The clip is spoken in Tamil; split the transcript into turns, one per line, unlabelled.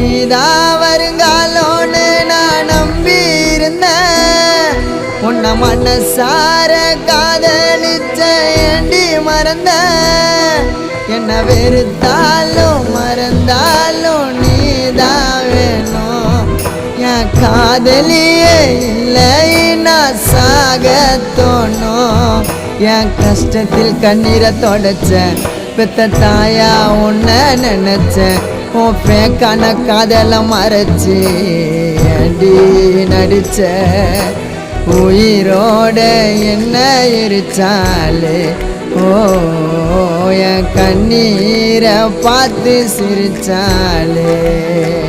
நீதான் வருங்காலோன்னு நான் நம்பி இருந்தேன். உன்னை மனசார காதலிச்ச ஏண்டி மறந்த. என்ன வெறுத்தாலும் மறந்தாலும் நீதான் வேணும். என் காதலியே இல்லை நான் சாக தோணும். என் கஷ்டத்தில் கண்ணீரை தொடச்ச பெத்த தாயா உன்னை நினைச்சேன். உன் பேக்கான காதலை மறைச்சி அடி நடிச்ச. உயிரோட என்ன எரிச்சாலே ஓ என் கண்ணீரை பார்த்து சிரிச்சாலே.